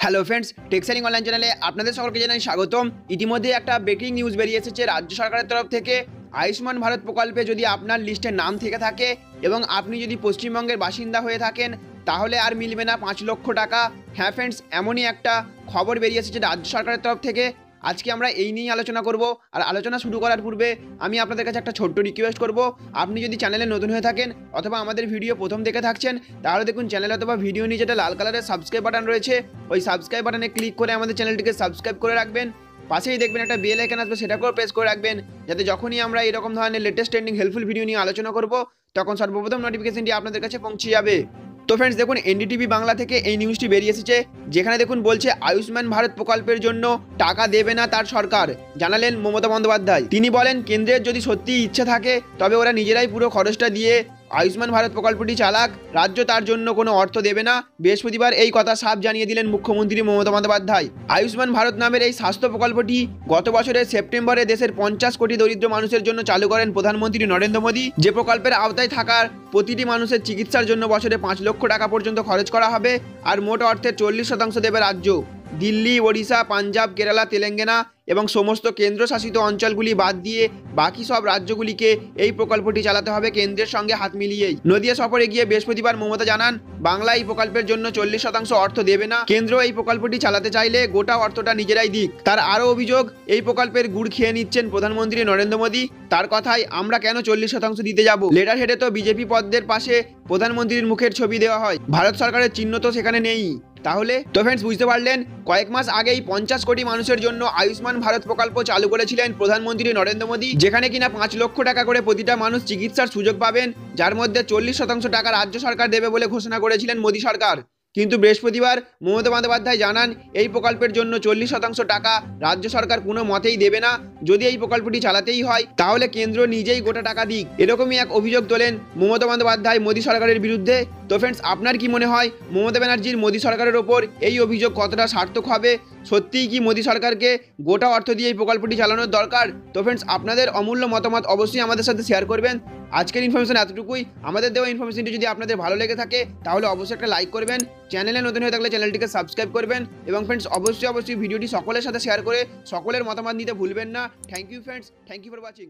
Hello friends, টেক্সেলিং online চ্যানেলে আপনাদের সকলকে জানাই স্বাগতম। ইতিমধ্যে একটা ব্রেকিং নিউজ বেরিয়ে এসেছে রাজ্য সরকারের তরফ থেকে। আয়ুষ্মান ভারত প্রকল্পে যদি আপনার লিস্টে নাম থেকে থাকে এবং আপনি যদি পশ্চিমবঙ্গের বাসিন্দা হয়ে থাকেন, তাহলে আর মিলবে না 5 লক্ষ টাকা। হ্যাঁ ফ্রেন্ডস, এমনই একটা খবর বেরিয়ে এসেছে রাজ্য সরকারের তরফ থেকে। আজকে আমরা এই নিয়েই আলোচনা করব। আর আলোচনা শুরু করার পূর্বে আমি আপনাদের কাছে একটা ছোট্ট রিকোয়েস্ট করব। আপনি যদি চ্যানেলে নতুন হয়ে থাকেন অথবা আমাদের ভিডিও প্রথম দেখে থাকছেন, তাহলে দেখুন চ্যানেল অথবা ভিডিও নিয়ে যেটা লাল কালারের সাবস্ক্রাইব বাটন রয়েছে, ওই সাবস্ক্রাইব বাটনে ক্লিক করে আমাদের চ্যানেলটিকে সাবস্ক্রাইব করে রাখবেন। পাশেই দেখবেন একটা বেল আইকন আসবে, সেটাকেও প্রেস করে রাখবেন, যাতে যখনই আমরা এরকম ধরনের লেটেস্ট ট্রেন্ডিং হেল্পফুল ভিডিও নিয়ে আলোচনা করব, তখন সর্বপ্রথম নোটিফিকেশনটি আপনাদের কাছে পৌঁছে যাবে। তো ফ্রেন্ডস দেখুন, এনডিটিভি বাংলা থেকে এই নিউজটি বেরিয়ে এসেছে, যেখানে দেখুন বলছে আয়ুষ্মান ভারত প্রকল্পের জন্য টাকা দেবে না তার সরকার, জানালেন মমতা বন্দ্যোপাধ্যায়। তিনি বলেন, কেন্দ্রের যদি সত্যি ইচ্ছে থাকে তবে ওরা নিজেরাই পুরো খরচটা দিয়ে আয়ুষ্মান ভারত প্রকল্পটি চালাক, রাজ্য তার জন্য কোনো অর্থ দেবে না। বৃহস্পতিবার এই কথা সাফ জানিয়ে দিলেন মুখ্যমন্ত্রী মমতা বন্দ্যোপাধ্যায়। আয়ুষ্মান ভারত নামের এই স্বাস্থ্য প্রকল্পটি গত বছরের সেপ্টেম্বরে দেশের 50 কোটি দরিদ্র মানুষের জন্য চালু করেন প্রধানমন্ত্রী নরেন্দ্র মোদী। যে প্রকল্পের আওতায় থাকার প্রতিটি মানুষের চিকিৎসার জন্য বছরে 5 লক্ষ টাকা পর্যন্ত খরচ করা হবে, আর মোট অর্থের 40% দেবে রাজ্য। দিল্লি, ওড়িশা, পাঞ্জাব, কেরালা, তেলেঙ্গানা এবং সমস্ত কেন্দ্রশাসিত অঞ্চলগুলি বাদ দিয়ে বাকি সব রাজ্যগুলিকে এই প্রকল্পটি চালাতে হবে কেন্দ্রের সঙ্গে হাত মিলিয়েই। নদিয়া সফরে গিয়ে বৃহস্পতিবার মমতা জানান, বাংলা এই প্রকল্পের জন্য 40% অর্থ দেবে না, কেন্দ্র এই প্রকল্পটি চালাতে চাইলে গোটা অর্থটা নিজেরাই দিক। তার আরও অভিযোগ, এই প্রকল্পের গুড় খেয়ে নিচ্ছেন প্রধানমন্ত্রী নরেন্দ্র মোদী। তার কথায়, আমরা কেন 40% দিতে যাব? লেটার হেডে তো বিজেপি পদের পাশে প্রধানমন্ত্রীর মুখের ছবি দেওয়া হয়, ভারত সরকারের চিহ্ন তো সেখানে নেই। তাহলে তো ফ্রেন্ডস, বুঝতে পারলেন, কয়েক মাস আগেই 50 কোটি মানুষের জন্য আয়ুষ্মান ভারত প্রকল্প চালু করেছিলেন প্রধানমন্ত্রী নরেন্দ্র মোদী, যেখানে কিনা 5 লক্ষ টাকা করে প্রতিটা মানুষ চিকিৎসার সুযোগ পাবেন, যার মধ্যে 40% টাকা রাজ্য সরকার দেবে বলে ঘোষণা করেছিলেন মোদী সরকার। কিন্তু বৃহস্পতিবার মমতা বন্দ্যোপাধ্যায় জানান, এই প্রকল্পের জন্য 40% টাকা রাজ্য সরকার কোনো মতেই দেবে না। যদি এই প্রকল্পটি চালাতেই হয়, তাহলে কেন্দ্র নিজেই গোটা টাকা দিক। এরকমই এক অভিযোগ তোলেন মমতা বন্দ্যোপাধ্যায় মোদী সরকারের বিরুদ্ধে। তো ফ্রেন্ডস, আপনার কি মনে হয়, মমতা ব্যানার্জির মোদী সরকারের ওপর এই অভিযোগ কতটা সার্থক হবে? সত্যিই কি মোদী সরকারকে গোটা অর্থ দিয়ে এই প্রকল্পটি চালানোর দরকার? তো ফ্রেন্ডস, আপনাদের অমূল্য মতামত অবশ্যই আমাদের সাথে শেয়ার করবেন। আজকের ইনফরমেশন এতটুকুই। আমাদের দেওয়া ইনফরমেশনটি যদি আপনাদের ভালো লেগে থাকে, তাহলে অবশ্যই একটা লাইক করবেন, চ্যানেলে নতুন হয়ে থাকলে চ্যানেলটিকে সাবস্ক্রাইব করবেন, এবং ফ্রেন্ডস অবশ্যই ভিডিওটি সকলের সাথে শেয়ার করে সকলের মতামত নিতে ভুলবেন না। Thank you friends, thank you for watching.